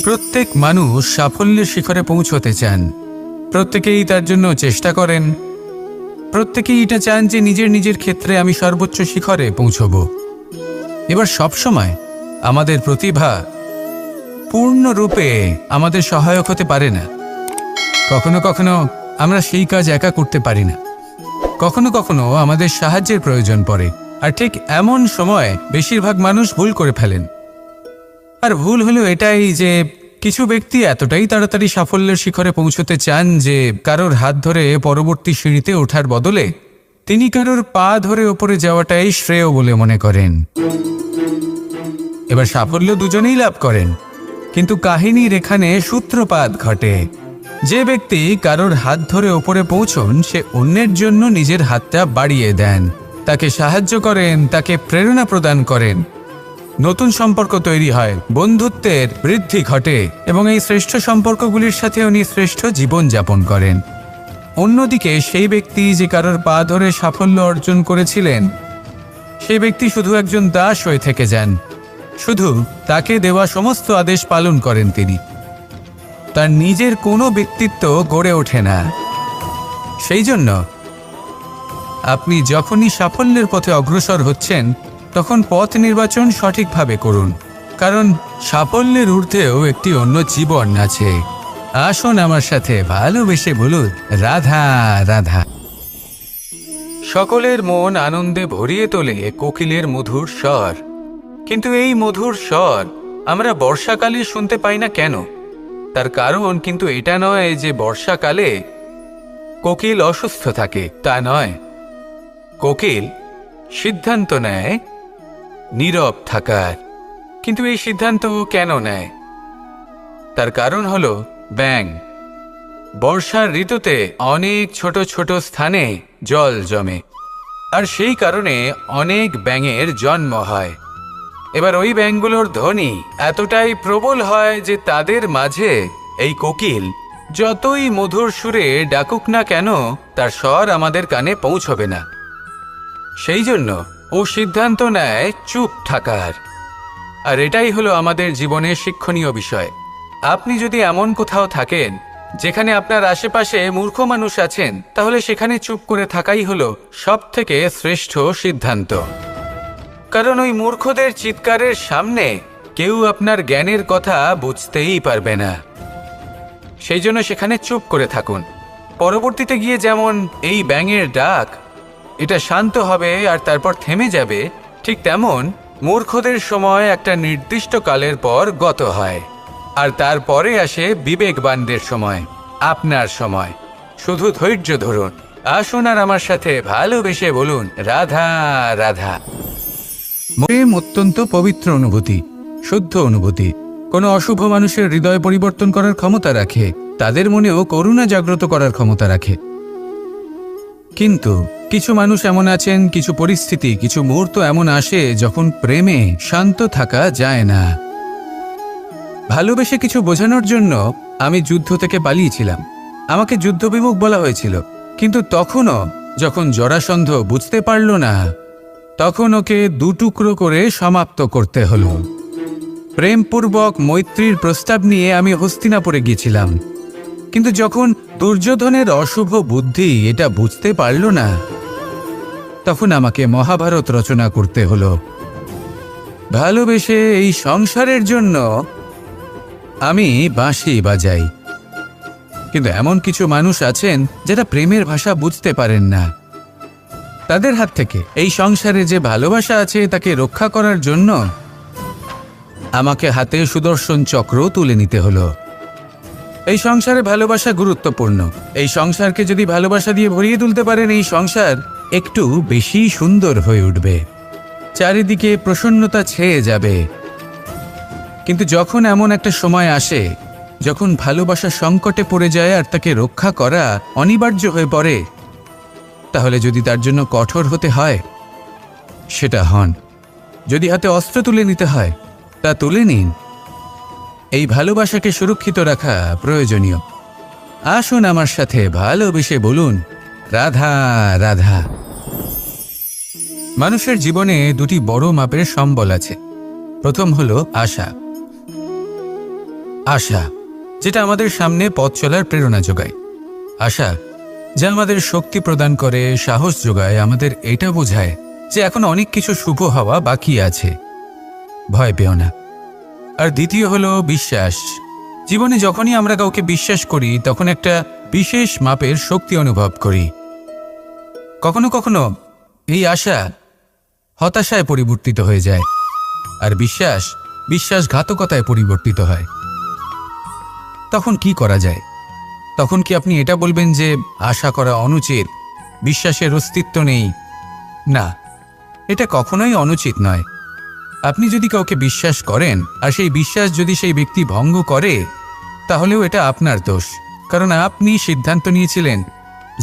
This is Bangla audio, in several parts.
প্রত্যেক মানুষ সাফল্যের শিখরে পৌঁছতে চান। প্রত্যেকেই তার জন্য চেষ্টা করেন। প্রত্যেকেই এটা চান যে নিজের নিজের ক্ষেত্রে আমি সর্বোচ্চ শিখরে পৌঁছব। এবার সবসময় আমাদের প্রতিভা পূর্ণরূপে আমাদের সহায়ক হতে পারে না। কখনো কখনো আমরা সেই কাজ একা করতে পারি না। কখনো কখনো আমাদের সাহায্যের প্রয়োজন পড়ে। আর ঠিক এমন সময় বেশিরভাগ মানুষ ভুল করে ফেলেন। আর ভুল হলো এটাই যে কিছু ব্যক্তি এতটাই তাড়াতাড়ি সাফল্যের শিখরে পৌঁছতে চান যে কারোর হাত ধরে পরবর্তী সিঁড়িতে ওঠার বদলে তিনি কারোর পা ধরে ওপরে যাওয়াটাই শ্রেয় বলে মনে করেন। এবার সাফল্য দুজনেই লাভ করেন, কিন্তু কাহিনীর এখানে সূত্রপাত ঘটে। যে ব্যক্তি কারোর হাত ধরে ওপরে পৌঁছন সে অন্যের জন্য নিজের হাতটা বাড়িয়ে দেন, তাকে সাহায্য করেন, তাকে প্রেরণা প্রদান করেন। নতুন সম্পর্ক তৈরি হয়, বন্ধুত্বের বৃদ্ধি ঘটে এবং এই শ্রেষ্ঠ সম্পর্কগুলির সাথে উনি শ্রেষ্ঠ জীবন যাপন করেন। অন্যদিকে সেই ব্যক্তি যে কারোর পা ধরে সাফল্য অর্জন করেছিলেন সেই ব্যক্তি শুধু একজন দাস হয়ে থেকে যান। শুধু তাকে দেওয়া সমস্ত আদেশ পালন করেন তিনি। তার নিজের কোনো ব্যক্তিত্ব গড়ে ওঠে না। সেই জন্য আপনি যখনই সাফল্যের পথে অগ্রসর হচ্ছেন তখন পথ নির্বাচন সঠিকভাবে করুন, কারণ সাফল্যের ঊর্ধ্বেও একটি অন্য জীবন আছে। আসুন আমার সাথে ভালোবেসে বলুন রাধা রাধা। সকলের মন আনন্দে ভরিয়ে তোলে কোকিলের মধুর স্বর। কিন্তু এই মধুর স্বর আমরা বর্ষাকালে শুনতে পাই না কেন? তার কারণ কিন্তু এটা নয় যে বর্ষাকালে কোকিল অসুস্থ থাকে, তা নয়। কোকিল সিদ্ধান্ত নেয় নীরব থাকার। কিন্তু এই সিদ্ধান্ত কেন নেয়? তার কারণ হলো ব্যাঙ। বর্ষার ঋতুতে অনেক ছোট ছোট স্থানে জল জমে, আর সেই কারণে অনেক ব্যাঙের জন্ম হয়। এবার ওই ব্যাঙগুলোর ধ্বনি এতটাই প্রবল হয় যে তাদের মাঝে এই কোকিল যতই মধুর সুরে ডাকুক না কেন তার স্বর আমাদের কানে পৌঁছবে না। সেই জন্য ও সিদ্ধান্ত নেয় চুপ থাকার। আর এটাই হলো আমাদের জীবনের শিক্ষণীয় বিষয়। আপনি যদি এমন কোথাও থাকেন যেখানে আপনার আশেপাশে মূর্খ মানুষ আছেন, তাহলে সেখানে চুপ করে থাকাই হলো সবথেকে শ্রেষ্ঠ সিদ্ধান্ত। কারণ ওই মূর্খদের চিৎকারের সামনে কেউ আপনার জ্ঞানের কথা বুঝতেই পারবে না। সেই জন্য সেখানে চুপ করে থাকুন। পরবর্তীতে গিয়ে যেমন এই ব্যাঙের ডাক এটা শান্ত হবে আর তারপর থেমে যাবে, ঠিক তেমন মূর্খদের সময় একটা নির্দিষ্ট কালের পর গত হয়। আর তারপরে আসে বিবেকবানদের সময়, আপনার সময়। শুধু ধৈর্য ধরুন। আসুন আর আমার সাথে ভালোবেসে বলুন রাধা রাধা। প্রেম অত্যন্ত পবিত্র অনুভূতি, শুদ্ধ অনুভূতি। কোনো অশুভ মানুষের হৃদয় পরিবর্তন করার ক্ষমতা রাখে, তাদের মনেও করুণা জাগ্রত করার ক্ষমতা রাখে। কিন্তু কিছু মানুষ এমন আছেন, কিছু পরিস্থিতি, কিছু মুহূর্ত এমন আসে যখন প্রেমে শান্ত থাকা যায় না। ভালোবেসে কিছু বোঝানোর জন্য আমি যুদ্ধ থেকে পালিয়েছিলাম। আমাকে যুদ্ধবিমুখ বলা হয়েছিল, কিন্তু তখনও যখন জরাসন্ধ বুঝতে পারল না তখন ওকে দুটুকরো করে সমাপ্ত করতে হলো। প্রেমপূর্বক মৈত্রীর প্রস্তাব নিয়ে আমি হস্তিনাপুরে গিয়েছিলাম, কিন্তু যখন দুর্যোধনের অশুভ বুদ্ধি এটা বুঝতে পারল না তখন আমাকে মহাভারত রচনা করতে হলো। ভালোবেসে এই সংসারের জন্য আমি বাঁশি বাজাই। কিন্তু এমন কিছু মানুষ আছেন যারা প্রেমের ভাষা বুঝতে পারেন না। তাদের হাত থেকে এই সংসারে যে ভালোবাসা আছে তাকে রক্ষা করার জন্য আমাকে হাতে সুদর্শন চক্র তুলে নিতে হলো। এই সংসারে ভালোবাসা গুরুত্বপূর্ণ। এই সংসারকে যদি ভালোবাসা দিয়ে ভরিয়ে তুলতে পারেন, এই সংসার একটু বেশি সুন্দর হয়ে উঠবে, চারিদিকে প্রসন্নতা ছেয়ে যাবে। কিন্তু যখন এমন একটা সময় আসে যখন ভালোবাসা সংকটে পড়ে যায় আর তাকে রক্ষা করা অনিবার্য হয়ে পড়ে, তাহলে যদি তার জন্য কঠোর হতে হয় সেটা হন। যদি হাতে অস্ত্র তুলে নিতে হয় তা তুলে নিন। এই ভালোবাসাকে সুরক্ষিত রাখা প্রয়োজনীয়। আসুন আমার সাথে ভালোবেসে বলুন রাধা রাধা। মানুষের জীবনে দুটি বড় মাপের সম্বল আছে। প্রথম হলো আশা। আশা, যেটা আমাদের সামনে পথ চলার প্রেরণা যোগায়। আশা যা আমাদের শক্তি প্রদান করে, সাহস যোগায়, আমাদের এটা বোঝায় যে এখন অনেক কিছু শুভ হওয়া বাকি আছে, ভয় পেও না। আর দ্বিতীয় হলো বিশ্বাস। জীবনে যখনই আমরা কাউকে বিশ্বাস করি তখন একটা বিশেষ মাপের শক্তি অনুভব করি। কখনো কখনো এই আশা হতাশায় পরিবর্তিত হয়ে যায়, আর বিশ্বাসঘাতকতায় পরিবর্তিত হয়। তখন কি করা যায়? তখন কি আপনি এটা বলবেন যে আশা করা অনুচিত, বিশ্বাসের অস্তিত্ব নেই? না, এটা কখনোই অনুচিত নয়। আপনি যদি কাউকে বিশ্বাস করেন আর সেই বিশ্বাস যদি সেই ব্যক্তি ভঙ্গ করে, তাহলেও এটা আপনার দোষ, কারণ আপনি সিদ্ধান্ত নিয়েছিলেন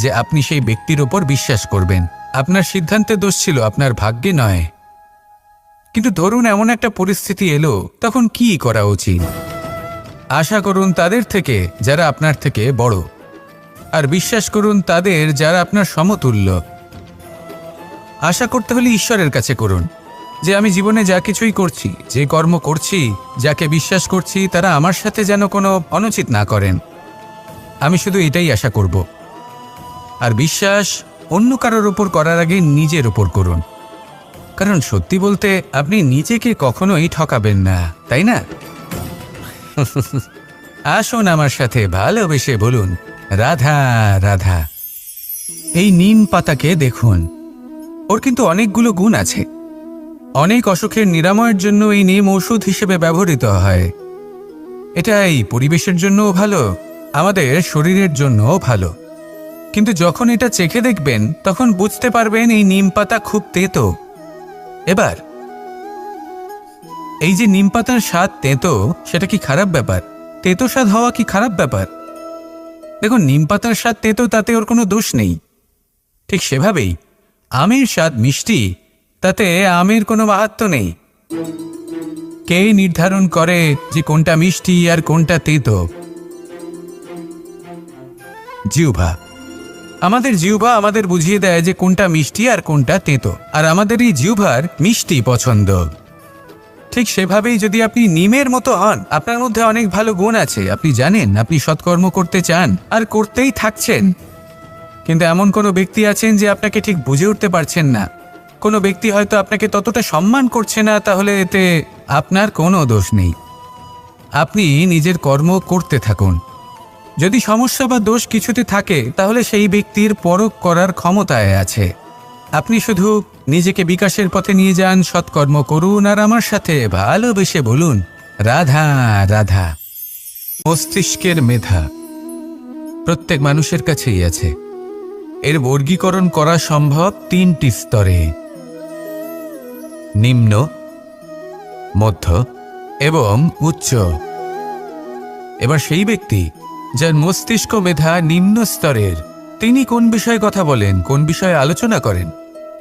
যে আপনি সেই ব্যক্তির ওপর বিশ্বাস করবেন। আপনার সিদ্ধান্তের দোষ ছিল, আপনার ভাগ্যে নয়। কিন্তু ধরুন এমন একটা পরিস্থিতি এলো, তখন কি করা উচিত? আশা করুন তাদের থেকে যারা আপনার থেকে বড়, আর বিশ্বাস করুন তাদের যারা আপনার সমতুল্য। আশা করতে হলে ঈশ্বরের কাছে করুন যে আমি জীবনে যা কিছুই করছি, যে কর্ম করছি, যাকে বিশ্বাস করছি, তারা আমার সাথে যেন কোনো অনুচিত না করেন। আমি শুধু এটাই আশা করব। আর বিশ্বাস অন্য কারোর ওপর করার আগে নিজের ওপর করুন, কারণ সত্যি বলতে আপনি নিজেকে কখনোই ঠকাবেন না, তাই না? আসুন আমার সাথে ভালোবেসে বলুন, রাধা রাধা। এই নিম পাতাকে দেখুন, ওর কিন্তু অনেকগুলো গুণ আছে। অনেক অসুখের নিরাময়ের জন্য এই নিম ওষুধ হিসেবে ব্যবহৃত হয়। এটা এই পরিবেশের জন্যও ভালো, আমাদের শরীরের জন্যও ভালো। কিন্তু যখন এটা চেখে দেখবেন তখন বুঝতে পারবেন এই নিম পাতা খুব তেতো। এবার এই যে নিম পাতার স্বাদ তেতো, সেটা কি খারাপ ব্যাপার? তেতো স্বাদ হওয়া কি খারাপ ব্যাপার? দেখুন, নিম পাতার স্বাদ তেতো, তাতে ওর কোনো দোষ নেই। ঠিক সেভাবেই আমের স্বাদ মিষ্টি, তাতে আমের কোনো মাহাত্ম্য নেই। কে নির্ধারণ করে যে কোনটা মিষ্টি আর কোনটা তেতো? জিহ্বা। আমাদের জিহ্বা আমাদের বুঝিয়ে দেয় যে কোনটা মিষ্টি আর কোনটা তেতো, আর আমাদের এই জিহ্বার মিষ্টি পছন্দ। ঠিক সেভাবেই যদি আপনি নিমের মতো হন, আপনার মধ্যে অনেক ভালো গুণ আছে, আপনি জানেন, আপনি সৎকর্ম করতে চান আর করতেই থাকছেন। কিন্তু এমন কোনো ব্যক্তি আছেন যে আপনাকে ঠিক বুঝে উঠতে পারছেন না, কোনো ব্যক্তি হয়তো আপনাকে ততটা সম্মান করছে না, তাহলে এতে আপনার কোনো দোষ নেই। আপনি নিজের কর্ম করতে থাকুন। যদি সমস্যা বা দোষ কিছুতে থাকে, তাহলে সেই ব্যক্তির পরখ করার ক্ষমতায় আছে। আপনি শুধু নিজেকে বিকাশের পথে নিয়ে যান, সৎকর্ম করুন, আর আমার সাথে ভালোবেসে বলুন, রাধা রাধা। মস্তিষ্কের মেধা প্রত্যেক মানুষের কাছেই আছে। এর বর্গীকরণ করা সম্ভব তিনটি স্তরে: নিম্ন, মধ্য এবং উচ্চ। এবার সেই ব্যক্তি যার মস্তিষ্ক মেধা নিম্ন স্তরের, তিনি কোন বিষয়ে কথা বলেন, কোন বিষয়ে আলোচনা করেন,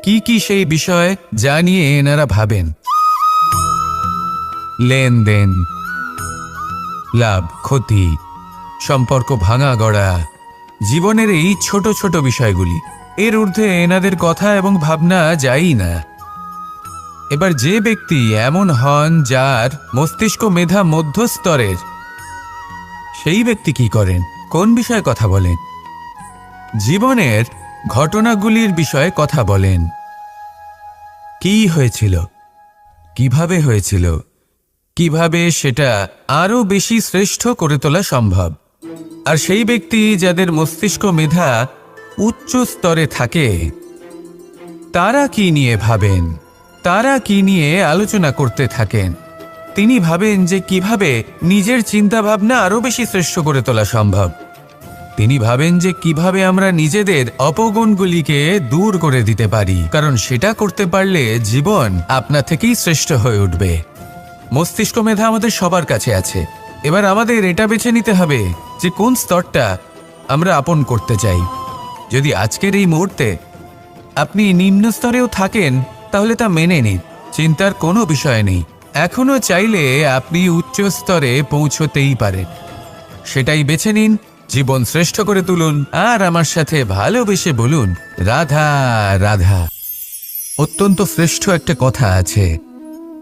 কি কি সেই বিষয় যা নিয়ে এনারা ভাবেন? লেনদেন, লাভ ক্ষতি, সম্পর্ক ভাঙা গড়া, জীবনের এই ছোট ছোট বিষয়গুলি। এর ঊর্ধ্বে এনাদের কথা এবং ভাবনা যায়ই না। এবার যে ব্যক্তি এমন হন যার মস্তিষ্ক মেধা মধ্যস্তরের, সেই ব্যক্তি কি করেন, কোন বিষয়ে কথা বলেন? জীবনের ঘটনাগুলির বিষয়ে কথা বলেন। কি হয়েছিল, কিভাবে হয়েছিল, কিভাবে সেটা আরো বেশি শ্রেষ্ঠ করে তোলা সম্ভব। আর সেই ব্যক্তি যাদের মস্তিষ্ক মেধা উচ্চ স্তরে থাকে, তারা কি নিয়ে ভাবেন, তারা কি নিয়ে আলোচনা করতে থাকেন? তিনি ভাবেন যে কিভাবে নিজের চিন্তাভাবনা আরো বেশি শ্রেষ্ঠ করে তোলা সম্ভব। তিনি ভাবেন যে কিভাবে আমরা নিজেদের অপগুণগুলিকে দূর করে দিতে পারি, কারণ সেটা করতে পারলে জীবন আপনা থেকেই শ্রেষ্ঠ হয়ে উঠবে। মস্তিষ্ক মেধা আমাদের সবার কাছে আছে। এবার আমাদের এটা বেছে নিতে হবে যে কোন স্তরটা আমরা আপন করতে চাই। যদি আজকের এই মুহূর্তে আপনি নিম্ন স্তরেও থাকেন, তাহলে তা মেনে নিন, চিন্তার কোনো বিষয় নেই। এখনো চাইলে আপনি উচ্চ স্তরে পৌঁছতেই পারেন। সেটাই বেছে নিন, জীবন শ্রেষ্ঠ করে তুলুন, আর আমার সাথে ভালোবেসে বলুন, রাধা রাধা। অত্যন্ত শ্রেষ্ঠ একটা কথা আছে,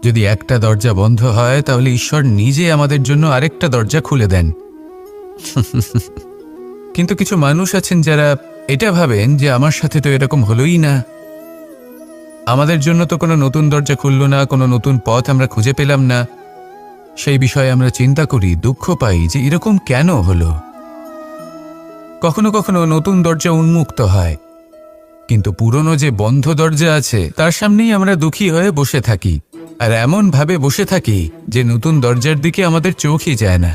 যদি একটা দরজা বন্ধ হয় তাহলে ঈশ্বর নিজে আমাদের জন্য আরেকটা দরজা খুলে দেন। কিন্তু কিছু মানুষ আছেন যারা এটা ভাবেন যে আমার সাথে তো এরকম হলোই না, আমাদের জন্য তো কোনো নতুন দরজা খুলল না, কোনো নতুন পথ আমরা খুঁজে পেলাম না। সেই বিষয়ে আমরা চিন্তা করি, দুঃখ পাই যে এরকম কেন হলো। কখনো কখনো নতুন দরজা উন্মুক্ত হয়, কিন্তু পুরনো যে বন্ধ দরজা আছে তার সামনেই আমরা দুঃখী হয়ে বসে থাকি, আর এমন ভাবে বসে থাকি যে নতুন দরজার দিকে আমাদের চোখই যায় না।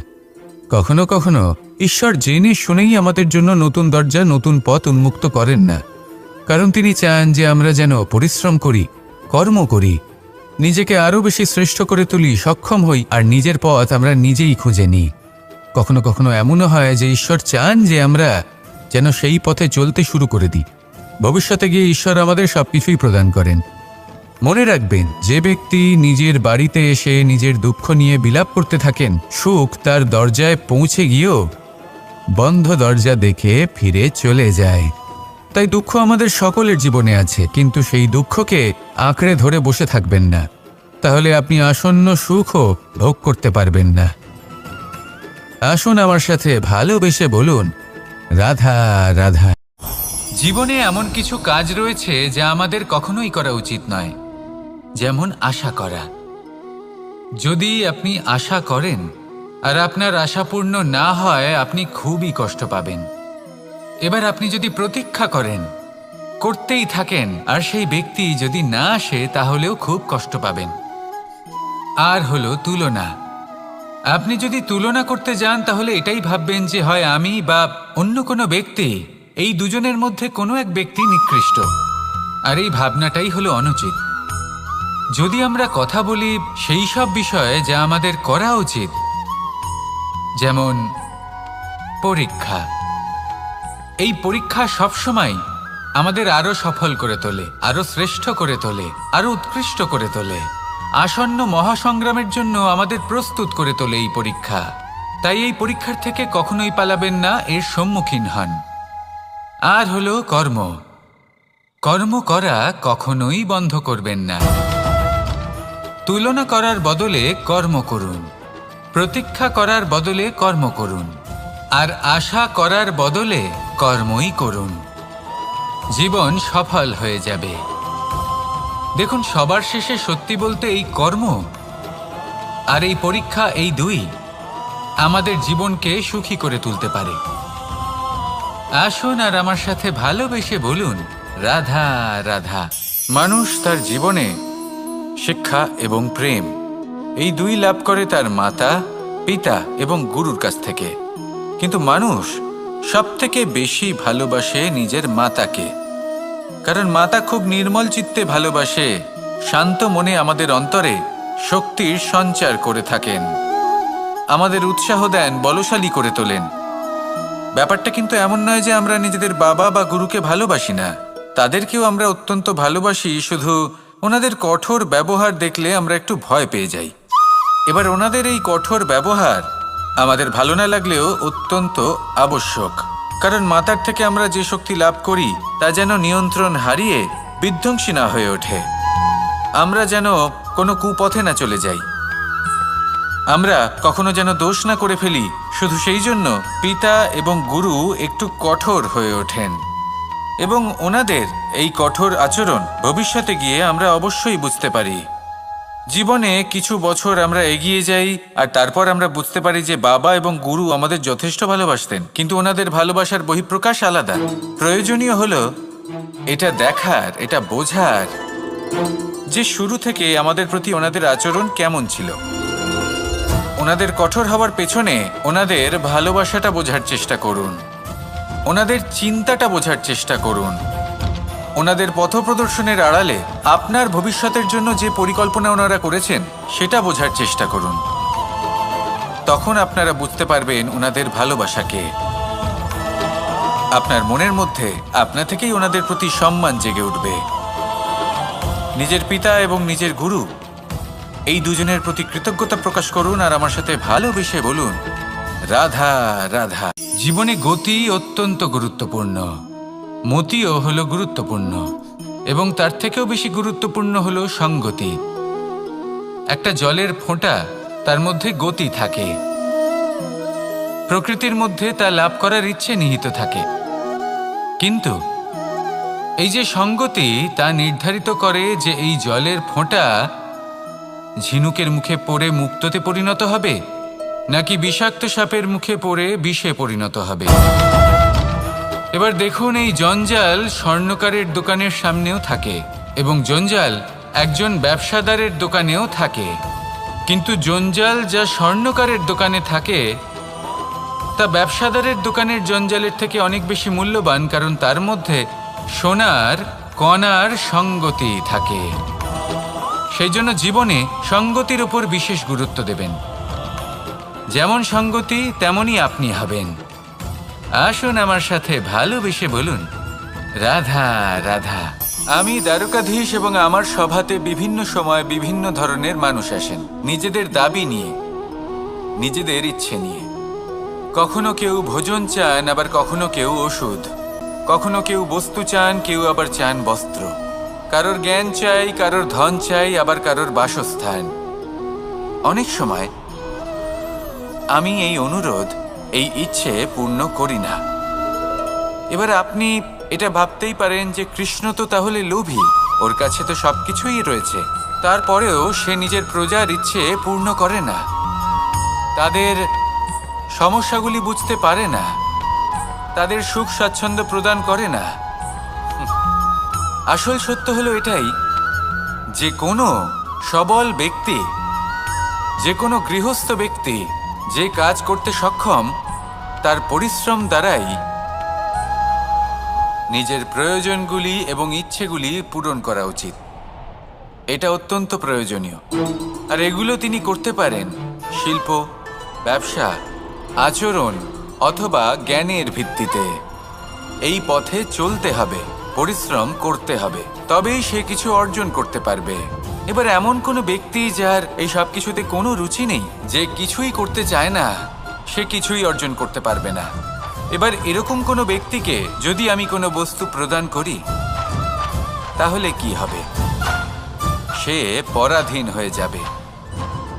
কখনো কখনো ঈশ্বর জেনে শুনেই আমাদের জন্য নতুন দরজা, নতুন পথ উন্মুক্ত করেন না, কারণ তিনি চান যে আমরা যেন পরিশ্রম করি, কর্ম করি, নিজেকে আরও বেশি শ্রেষ্ঠ করে তুলি, সক্ষম হই, আর নিজের পথ আমরা নিজেই খুঁজে নিই। কখনো কখনো এমনও হয় যে ঈশ্বর চান যে আমরা যেন সেই পথে চলতে শুরু করে দিই। ভবিষ্যতে গিয়ে ঈশ্বর আমাদের সবকিছুই প্রদান করেন। মনে রাখবেন, যে ব্যক্তি নিজের বাড়িতে এসে নিজের দুঃখ নিয়ে বিলাপ করতে থাকেন, সুখ তার দরজায় পৌঁছে গিয়েও বন্ধ দরজা দেখে ফিরে চলে যায়। তাই দুঃখ আমাদের সকলের জীবনে আছে, কিন্তু সেই দুঃখকে আঁকড়ে ধরে বসে থাকবেন না, তাহলে আপনি আসন্ন সুখও ভোগ করতে পারবেন না। আসুন আমার সাথে ভালোবেসে বলুন, রাধা রাধা। জীবনে এমন কিছু কাজ রয়েছে যা আমাদের কখনোই করা উচিত নয়, যেমন আশা করা। যদি আপনি আশা করেন আর আপনার আশা পূর্ণ না হয়, আপনি খুবই কষ্ট পাবেন। এবার আপনি যদি প্রতীক্ষা করেন, করতেই থাকেন, আর সেই ব্যক্তি যদি না আসে, তাহলেও খুব কষ্ট পাবেন। আর হলো তুলনা। আপনি যদি তুলনা করতে যান তাহলে এটাই ভাববেন যে হয় আমি বা অন্য কোনো ব্যক্তি, এই দুজনের মধ্যে কোনো এক ব্যক্তি নিকৃষ্ট, আর এই ভাবনাটাই হলো অনুচিত। যদি আমরা কথা বলি সেই সব বিষয়ে যা আমাদের করা উচিত, যেমন পরীক্ষা, এই পরীক্ষা সবসময় আমাদের আরো সফল করে তোলে, আরো শ্রেষ্ঠ করে তোলে, আরো উৎকৃষ্ট করে তোলে। আসন্ন মহাসংগ্রামের জন্য আমাদের প্রস্তুত করে তোলে এই পরীক্ষা। তাই এই পরীক্ষার থেকে কখনোই পালাবেন না, এর সম্মুখীন হন। আর হলো কর্ম। কর্ম করা কখনোই বন্ধ করবেন না। তুলনা করার বদলে কর্ম করুন, প্রতীক্ষা করার বদলে কর্ম করুন, আর আশা করার বদলে কর্মই করুন। জীবন সফল হয়ে যাবে। দেখুন, সবার শেষে সত্যি বলতে এই কর্ম আর এই পরীক্ষা, এই দুই আমাদের জীবনকে সুখী করে তুলতে পারে। আসুন আর আমার সাথে ভালোবেসে বলুন, রাধা রাধা। মানুষ তার জীবনে শিক্ষা এবং প্রেম, এই দুই লাভ করে তার মাতা, পিতা এবং গুরুর কাছ থেকে। কিন্তু মানুষ সবথেকে বেশি ভালোবাসে নিজের মাতাকে, কারণ মাতা খুব নির্মল চিত্তে ভালোবাসে, শান্ত মনে আমাদের অন্তরে শক্তির সঞ্চার করে থাকেন, আমাদের উৎসাহ দেন, বলশালী করে তোলেন। ব্যাপারটা কিন্তু এমন নয় যে আমরা নিজেদের বাবা বা গুরুকে ভালোবাসি না, তাদেরকেও আমরা অত্যন্ত ভালোবাসি, শুধু ওনাদের কঠোর ব্যবহার দেখলে আমরা একটু ভয় পেয়ে যাই। এবার ওনাদের এই কঠোর ব্যবহার আমাদের ভালো না লাগলেও অত্যন্ত আবশ্যক, কারণ মাতার থেকে আমরা যে শক্তি লাভ করি তা যেন নিয়ন্ত্রণ হারিয়ে বিধ্বংসী না হয়ে ওঠে, আমরা যেন কোনো কুপথে না চলে যাই, আমরা কখনো যেন দোষ না করে ফেলি। শুধু সেই জন্য পিতা এবং গুরু একটু কঠোর হয়ে ওঠেন, এবং ওনাদের এই কঠোর আচরণ ভবিষ্যতে গিয়ে আমরা অবশ্যই বুঝতে পারি। জীবনে কিছু বছর আমরা এগিয়ে যাই আর তারপর আমরা বুঝতে পারি যে বাবা এবং গুরু আমাদের যথেষ্ট ভালোবাসতেন, কিন্তু ওনাদের ভালোবাসার বহিঃপ্রকাশ আলাদা। প্রয়োজনীয় হলো এটা দেখার, এটা বোঝার যে শুরু থেকে আমাদের প্রতি ওনাদের আচরণ কেমন ছিল। ওনাদের কঠোর হওয়ার পেছনে ওনাদের ভালোবাসাটা বোঝার চেষ্টা করুন, ওনাদের চিন্তাটা বোঝার চেষ্টা করুন, ওনাদের পথপ্রদর্শনের আড়ালে আপনার ভবিষ্যতের জন্য যে পরিকল্পনা ওনারা করেছেন সেটা বোঝার চেষ্টা করুন। তখন আপনারা বুঝতে পারবেন ওনাদের ভালোবাসাকে। আপনার মনের মধ্যে আপনা থেকেই ওনাদের প্রতি সম্মান জেগে উঠবে। নিজের পিতা এবং নিজের গুরু, এই দুজনের প্রতি কৃতজ্ঞতা প্রকাশ করুন আর আমার সাথে ভালোবেসে বলুন, রাধা রাধা। জীবনে গতি অত্যন্ত গুরুত্বপূর্ণ, মতিও হলো গুরুত্বপূর্ণ, এবং তার থেকেও বেশি গুরুত্বপূর্ণ হলো সঙ্গতি। একটা জলের ফোঁটা, তার মধ্যে গতি থাকে। প্রকৃতির মধ্যে তা লাভ করার ইচ্ছে নিহিত থাকে। কিন্তু এই যে সঙ্গতি, তা নির্ধারিত করে যে এই জলের ফোঁটা ঝিনুকের মুখে পড়ে মুক্তোতে পরিণত হবে, নাকি বিষাক্ত সাপের মুখে পড়ে বিষে পরিণত হবে। এবার দেখুন, এই জঞ্জাল স্বর্ণকারের দোকানের সামনেও থাকে এবং জঞ্জাল একজন ব্যবসাদারের দোকানেও থাকে। কিন্তু জঞ্জাল যা স্বর্ণকারের দোকানে থাকে তা ব্যবসাদারের দোকানের জঞ্জালের থেকে অনেক বেশি মূল্যবান, কারণ তার মধ্যে সোনার কণার সঙ্গতি থাকে। সেই জন্য জীবনে সঙ্গতির উপর বিশেষ গুরুত্ব দেবেন। যেমন সঙ্গতি তেমনই আপনি হবেন। আসুন আমার সাথে ভালোবেসে বলুন, রাধা রাধা। আমি দ্বারকাধীশ এবং আমার সভাতে বিভিন্ন সময় বিভিন্ন ধরনের মানুষ আসেন, নিজেদের দাবি নিয়ে, নিজেদের ইচ্ছে নিয়ে। কখনো কেউ ভোজন চান, আবার কখনো কেউ ওষুধ, কখনো কেউ বস্তু চান, কেউ আবার চান বস্ত্র। কারোর জ্ঞান চাই, কারোর ধন চাই, আবার কারোর বাসস্থান। অনেক সময় আমি এই অনুরোধ, এই ইচ্ছে পূর্ণ করি না। এবার আপনি এটা ভাবতেই পারেন যে কৃষ্ণ তো তাহলে লোভী, ওর কাছে তো সবকিছুই রয়েছে, তারপরেও সে নিজের প্রজার ইচ্ছে পূর্ণ করে না, তাদের সমস্যাগুলি বুঝতে পারে না, তাদের সুখ স্বাচ্ছন্দ্য প্রদান করে না। আসল সত্য হলো এটাই যে কোনো সবল ব্যক্তি, যে কোনো গৃহস্থ ব্যক্তি যে কাজ করতে সক্ষম, তার পরিশ্রম দ্বারাই নিজের প্রয়োজনগুলি এবং ইচ্ছেগুলি পূরণ করা উচিত। এটা অত্যন্ত প্রয়োজনীয়। আর এগুলো তিনি করতে পারেন শিল্প, ব্যবসা, আচরণ অথবা জ্ঞানের ভিত্তিতে। এই পথে চলতে হবে, পরিশ্রম করতে হবে, তবেই সে কিছু অর্জন করতে পারবে। এবার এমন কোনো ব্যক্তি যার এই সব কিছুতে কোনো রুচি নেই, যে কিছুই করতে চায় না, সে কিছুই অর্জন করতে পারবে না। এবার এরকম কোনো ব্যক্তিকে যদি আমি কোনো বস্তু প্রদান করি, তাহলে কি হবে? সে পরাধীন হয়ে যাবে,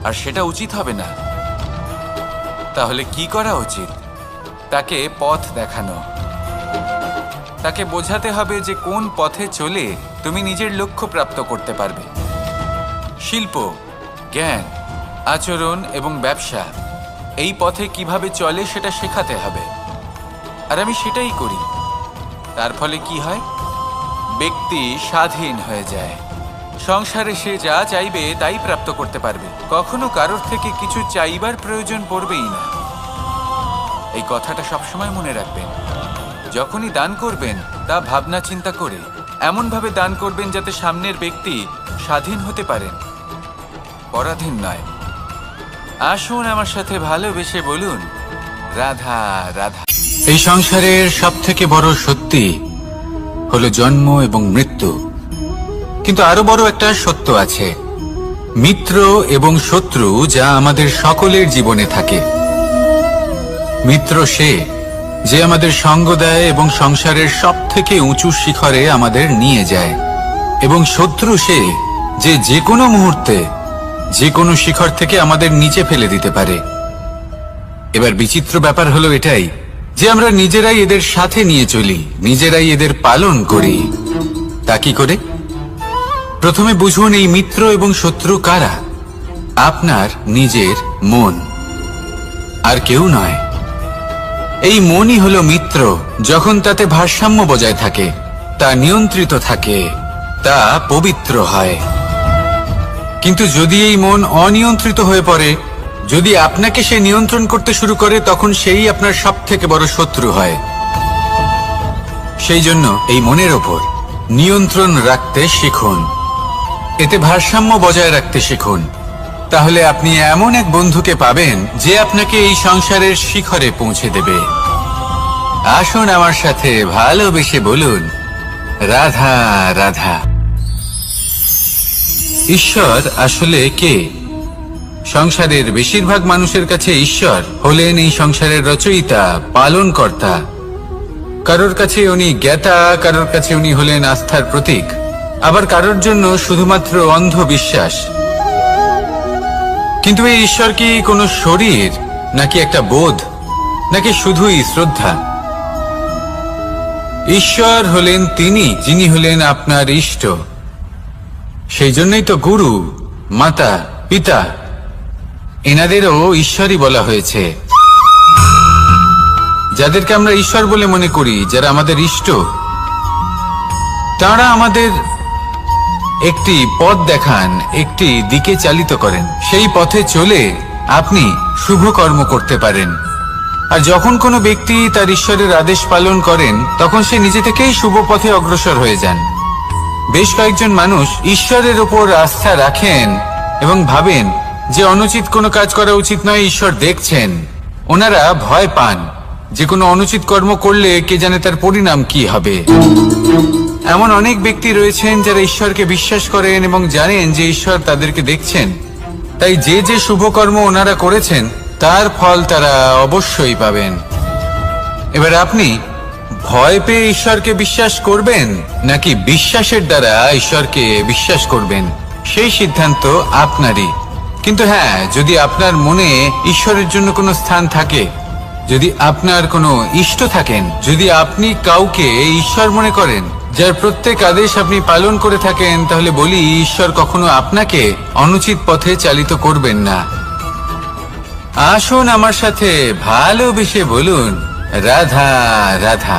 আর সেটা উচিত হবে না। তাহলে কি করা উচিত? তাকে পথ দেখানো, তাকে বোঝাতে হবে যে কোন পথে চলে তুমি নিজের লক্ষ্য প্রাপ্ত করতে পারবে। শিল্প, জ্ঞান, আচরণ এবং ব্যবসা, এই পথে কিভাবে চলে সেটা শেখাতে হবে। আর আমি সেটাই করি। তার ফলে কি হয়? ব্যক্তি স্বাধীন হয়ে যায়। সংসারে সে যা চাইবে তাই প্রাপ্ত করতে পারবে, কখনো কারোর থেকে কিছু চাইবার প্রয়োজন পড়বেই না। এই কথাটা সবসময় মনে রাখবেন। যখনই দান করবেন তা ভাবনা চিন্তা করে এমনভাবে দান করবেন যাতে সামনের ব্যক্তি স্বাধীন হতে পারেন, পরাধীন নয়। আসুন আমার সাথে ভালোবেসে বলুন, রাধা রাধা। এই সংসারের সব থেকে বড় সত্যি হলো জন্ম এবং মৃত্যু। কিন্তু আরো বড় একটা সত্য আছে, মিত্র এবং শত্রু, যা আমাদের সকলের জীবনে থাকে। মিত্র সে যে আমাদের সঙ্গ দেয় এবং সংসারের সব থেকে উঁচু শিখরে আমাদের নিয়ে যায়, এবং শত্রু সে যে যে কোনো মুহূর্তে যে কোনো শিখর থেকে আমাদের নিচে ফেলে দিতে পারে। এবার বিচিত্র ব্যাপার হলো এটাই যে আমরা নিজেরাই এদের সাথে নিয়ে চলি, নিজেরাই এদের পালন করি। তা কি করে? প্রথমে বুঝুন এই মিত্র এবং শত্রু কারা। আপনার নিজের মন, আর কেউ নয়। এই মনই হলো মিত্র যখন তাতে ভারসাম্য বজায় থাকে, তা নিয়ন্ত্রিত থাকে, তা পবিত্র হয়। কিন্তু যদি এই মন অনিয়ন্ত্রিত হয়ে পড়ে, যদি আপনাকে সে নিয়ন্ত্রণ করতে শুরু করে, তখন সেই আপনার সব থেকে বড় শত্রু হয়। সেই জন্য এই মনের ওপর নিয়ন্ত্রণ রাখতে শিখুন, এতে ভারসাম্য বজায় রাখতে শিখুন। তাহলে আপনি এমন এক বন্ধুকে পাবেন যে আপনাকে এই সংসারের শিখরে পৌঁছে দেবে। আসুন আমার সাথে ভালোবেসে বলুন, রাধা রাধা। ঈশ্বর আসলে কে? সংসারের বেশিরভাগ মানুষের কাছে ঈশ্বর হলেন এই সংসারের রচয়িতা, পালনকর্তা। কারোর কাছে উনি জ্ঞাতা, কারোর কাছে উনি হলেন আস্থার প্রতীক, আবার কারোর জন্য শুধুমাত্র অন্ধ বিশ্বাস। কিন্তু এই ঈশ্বর কি কোনো শরীর, নাকি একটা বোধ, নাকি শুধুই শ্রদ্ধা? ঈশ্বর হলেন তিনি, যিনি হলেন আপনার ইষ্ট। সেই জন্যই তো গুরু, মাতা, পিতা এনাদেরও ঈশ্বরই বলা হয়েছে। যাদেরকে আমরা ঈশ্বর বলে মনে করি, যারা আমাদের ইষ্ট, তারা আমাদের একটি পথ দেখান, একটি দিকে চালিত করেন। সেই পথে চলে আপনি শুভ কর্ম করতে পারেন। আর যখন কোনো ব্যক্তি তার ঈশ্বরের আদেশ পালন করেন, তখন সে নিজে থেকেই শুভ পথে অগ্রসর হয়ে যান। বেশ কয়েকজন মানুষ ঈশ্বরের উপর আস্থা রাখেন এবং ভাবেন যে অনুচিত কোনো কাজ করা উচিত নয়, ঈশ্বর দেখছেন। ওনারা ভয় পান যে কোনো অনুচিত কর্ম করলে কে জানে তার পরিণাম কি হবে। এমন অনেক ব্যক্তি রয়েছেন যারা ঈশ্বরকে বিশ্বাস করেন এবং জানেন যে ঈশ্বর তাদেরকে দেখছেন। তাই যে যে শুভ কর্ম ওনারা করেছেন তার ফল তারা অবশ্যই পাবেন। এবার আপনি ভয় পেয়ে ঈশ্বরকে বিশ্বাস করবেন, নাকি বিশ্বাসের দ্বারা ঈশ্বরকে বিশ্বাস করবেন, সেই সিদ্ধান্ত আপনারই। কিন্তু হ্যাঁ, যদি আপনার মনে ঈশ্বরের জন্য কোনো স্থান থাকে, যদি আপনার কোনো ইষ্ট থাকেন, যদি আপনি কাউকে ঈশ্বর মনে করেন, যার প্রত্যেক আদেশ আপনি পালন করে থাকেন, তাহলে বলি ঈশ্বর কখনো আপনাকে অনুচিত পথে চালিত করবেন না। আসুন আমার সাথে ভালোবেসে বলুন, রাধা রাধা।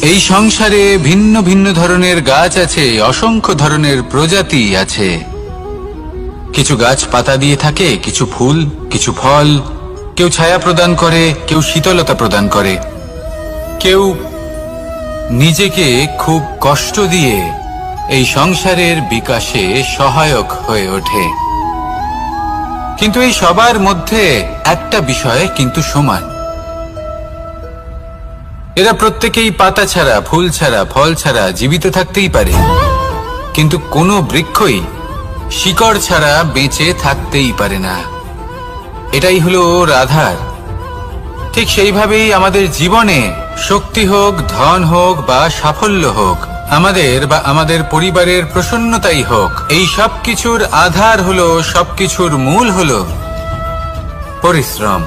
এই সংসারে ভিন্ন ভিন্ন ধরনের গাছ আছে, অসংখ্য ধরনের প্রজাতি আছে। কিছু গাছ পাতা দিয়ে থাকে, কিছু ফুল, কিছু ফল। কেউ ছায়া প্রদান করে, কেউ শীতলতা প্রদান করে, কেউ নিজেকে খুব কষ্ট দিয়ে এই সংসারের বিকাশে সহায়ক হয়ে ওঠে। কিন্তু এই সবার মধ্যে একটা বিষয় কিন্তু সমান। এরা প্রত্যেকেই পাতা ছাড়া, ফুল ছাড়া, ফল ছাড়া জীবিত থাকতেই পারে, কিন্তু কোনো বৃক্ষই শিকড় ছাড়া বেঁচে থাকতেই পারে না। এটাই হলো রাধার। ঠিক সেইভাবেই আমাদের জীবনে শক্তি হোক, ধন হোক বা সাফল্য হোক, আমাদের বা আমাদের পরিবারের প্রসন্নতাই হোক, এই সব কিছুর আধার হলো, সবকিছুর মূল হলো পরিশ্রম।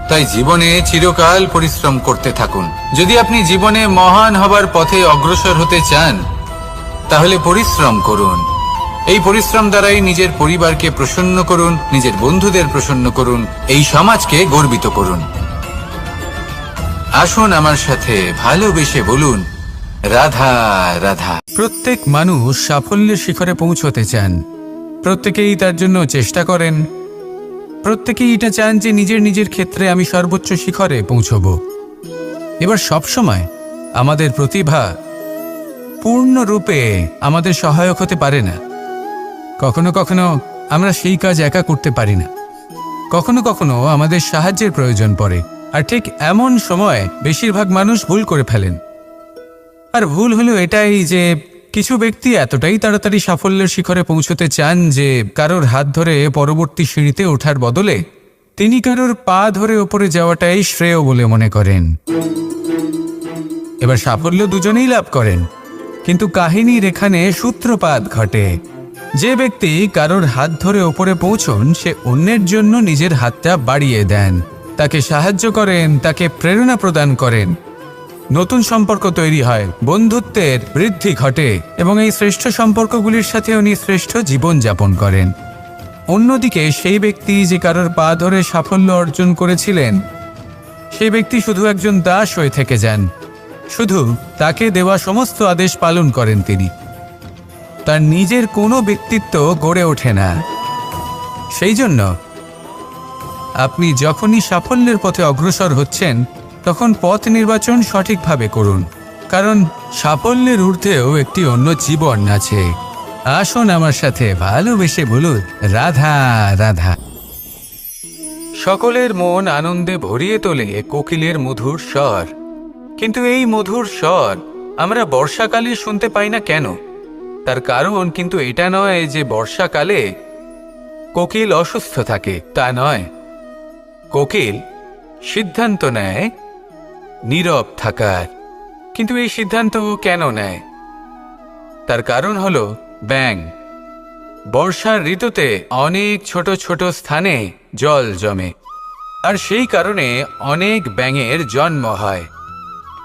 তাই জীবনে চিরকাল পরিশ্রম করতে থাকুন। যদি আপনি জীবনে মহান হবার পথে অগ্রসর হতে চান, তাহলে পরিশ্রম করুন। এই পরিশ্রম দ্বারাই নিজের পরিবারকে প্রসন্ন করুন, নিজের বন্ধুদের প্রসন্ন করুন, এই সমাজকে গর্বিত করুন। আসুন আমার সাথে ভালোবেসে বলুন, রাধা রাধা। প্রত্যেক মানুষ সাফল্যের শিখরে পৌঁছতে চান, প্রত্যেকেই তার জন্য চেষ্টা করেন। প্রত্যেকেই এটা চান যে নিজের নিজের ক্ষেত্রে আমি সর্বোচ্চ শিখরে পৌঁছব। এবার সবসময় আমাদের প্রতিভা পূর্ণরূপে আমাদের সহায়ক হতে পারে না। কখনো কখনো আমরা সেই কাজ একা করতে পারি না, কখনো কখনো আমাদের সাহায্যের প্রয়োজন পড়ে। আর ঠিক এমন সময় বেশিরভাগ মানুষ ভুল করে ফেলেন। আর ভুল হলো এটাই যে কিছু ব্যক্তি এতটাই তাড়াতাড়ি সাফল্যের শিখরে পৌঁছতে চান যে কারোর হাত ধরে পরবর্তী সিঁড়িতে ওঠার বদলে তিনি কারোর পা ধরে ওপরে যাওয়াটাই শ্রেয় বলে মনে করেন। এবার সাফল্য দুজনেই লাভ করেন, কিন্তু কাহিনীর এখানে সূত্রপাত ঘটে। যে ব্যক্তি কারোর হাত ধরে ওপরে পৌঁছন, সে অন্যের জন্য নিজের হাতটা বাড়িয়ে দেন, তাকে সাহায্য করেন, তাকে প্রেরণা প্রদান করেন। নতুন সম্পর্ক তৈরি হয়, বন্ধুত্বের বৃদ্ধি ঘটে এবং এই শ্রেষ্ঠ সম্পর্কগুলির সাথে উনি শ্রেষ্ঠ জীবন যাপন করেন। অন্যদিকে সেই ব্যক্তি যে কারোর পা ধরে সাফল্য অর্জন করেছিলেন, সেই ব্যক্তি শুধু একজন দাস হয়ে থেকে যান। শুধু তাকে দেওয়া সমস্ত আদেশ পালন করেন তিনি, তার নিজের কোনো ব্যক্তিত্ব গড়ে ওঠে না। সেই জন্য আপনি যখনই সাফল্যের পথে অগ্রসর হচ্ছেন, তখন পথ নির্বাচন সঠিকভাবে করুন, কারণ সাফল্যের ঊর্ধ্বেও একটি অন্য জীবন আছে। আসুন আমার সাথে ভালোবেসে বলুন, রাধা রাধা। সকলের মন আনন্দে ভরিয়ে তোলে কোকিলের মধুর স্বর। কিন্তু এই মধুর স্বর আমরা বর্ষাকালে শুনতে পাই না কেন? তার কারণ কিন্তু এটা নয় যে বর্ষাকালে কোকিল অসুস্থ থাকে, তা নয়। কোকিল সিদ্ধান্ত নেয় নীরব থাকার। কিন্তু এই সিদ্ধান্ত কেন নেয়? তার কারণ হলো ব্যাঙ। বর্ষার ঋতুতে অনেক ছোট ছোট স্থানে জল জমে, আর সেই কারণে অনেক ব্যাঙের জন্ম হয়।